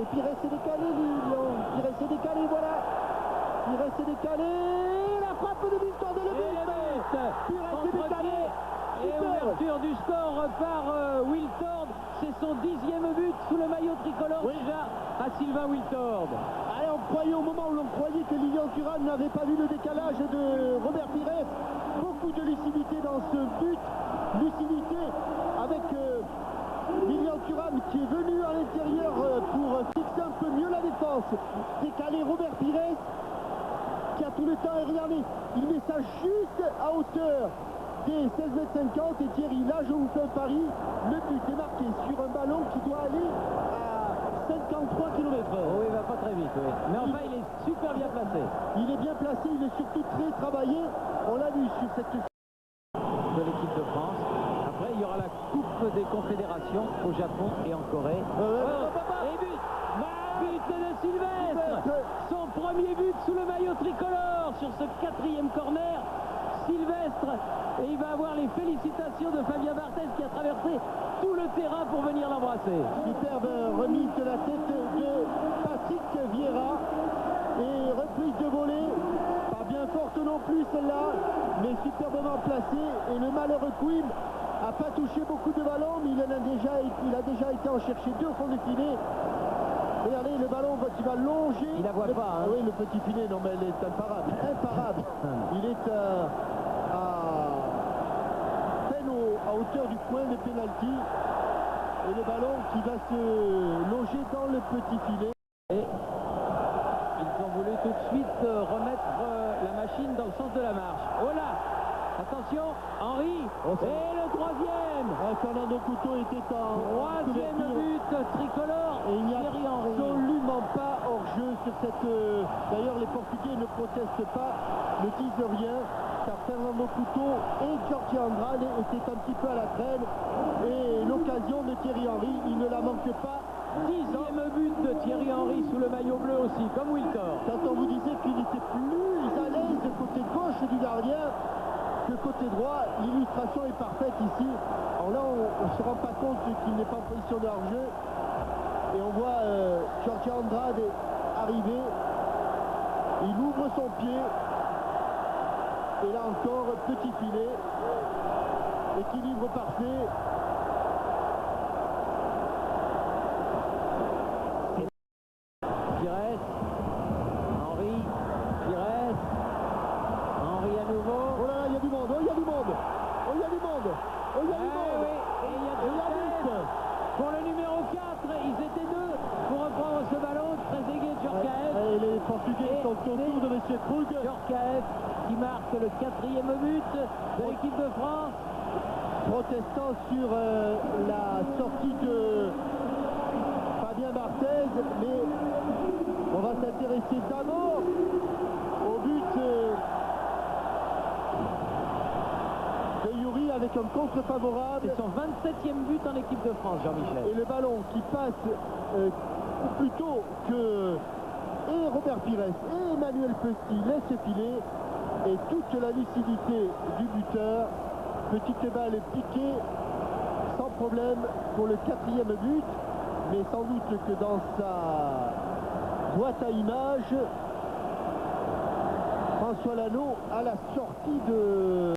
Et Pires s'est décalé, Lyon. Pires s'est décalé, voilà. Pires s'est décalé. La frappe de Wiltord et le but. Pires s'est décalé. Et ouverture du score par Wiltord. C'est son 10e but sous le maillot tricolore déjà à Sylvain Wiltord. Allez, on croyait au moment où l'on croyait que Lilian Thuram n'avait pas vu le décalage de Robert Pires. Beaucoup de lucidité dans ce but. Lucidité avec Lilian Thuram qui est venu à l'intérieur pour fixer un peu mieux la défense. Décaler Robert Pires qui a tout le temps, et regardez, il met ça juste à hauteur des 16,50 m. Et Thierry, là je vous fais un pari, le but est marqué sur un ballon qui doit aller à 53 km/h. Oh, il va pas très vite, oui. Mais enfin, il est super bien placé. Il est bien placé, il est surtout très travaillé. On l'a vu sur cette de l'équipe de France. Après, il y aura la Coupe des Confédérations au Japon et en Corée. Et but de Sylvestre. Son premier but sous le maillot tricolore sur ce 4e corner. Sylvestre, et il va avoir les félicitations de Fabien Barthez qui a traversé tout le terrain pour venir l'embrasser. Superbe remise de la tête de Patrick Vieira et reprise de volée, pas bien forte non plus celle-là, mais superbement placée. Et le malheureux Quim n'a pas touché beaucoup de ballons, mais il a déjà été en chercher 2 au fond du filet. Regardez le ballon qui va longer. Il la voit pas. Hein. Oui, le petit filet, non mais elle est imparable. Imparable. Il est à peine à hauteur du point de pénalty. Et le ballon qui va se loger dans le petit filet. Et ils ont voulu tout de suite remettre la machine dans le sens de la marche. Oh là! Attention, Henry, et le 3e. Fernando Couto était en 3e but tricolore. Et il n'y a absolument pas hors-jeu sur cette... D'ailleurs, les Portugais ne protestent pas, ne disent rien, car Fernando Couto et Jorge Andrade étaient un petit peu à la traîne. Et l'occasion de Thierry Henry, il ne la manque pas. 10e but de Thierry Henry sous le maillot bleu aussi, comme Wiltord. Quand on vous disait qu'il était plus à l'aise de côté gauche du gardien que côté droit, l'illustration est parfaite ici. Alors là, on ne se rend pas compte qu'il n'est pas en position de hors-jeu. Et on voit Jorge Andrade arriver. Il ouvre son pied. Et là encore, petit filet. Équilibre parfait. Pires, Henry, Pires, Henry à nouveau. Oh là là, il y a du monde, oh il y a du monde, oh il y a du monde, oh il y a du monde. Oui. Et il y a Djorkaeff pour le numéro 4, ils étaient 2 pour reprendre ce ballon, Trezeguet, Djorkaeff. Et les Portugais sont autour de M. Krug. Djorkaeff qui marque le 4e but de l'équipe de France. Protestant sur la sortie de Fabien Barthez, mais on va s'intéresser d'abord au but de Youri avec un contre favorable. C'est son 27e but en équipe de France, Jean-Michel. Et le ballon qui passe plutôt que et Robert Pires et Emmanuel Petit laisse filer, et toute la lucidité du buteur. Petite balle piquée sans problème pour le 4e but, mais sans doute que dans sa boîte à images, François Lano à la sortie de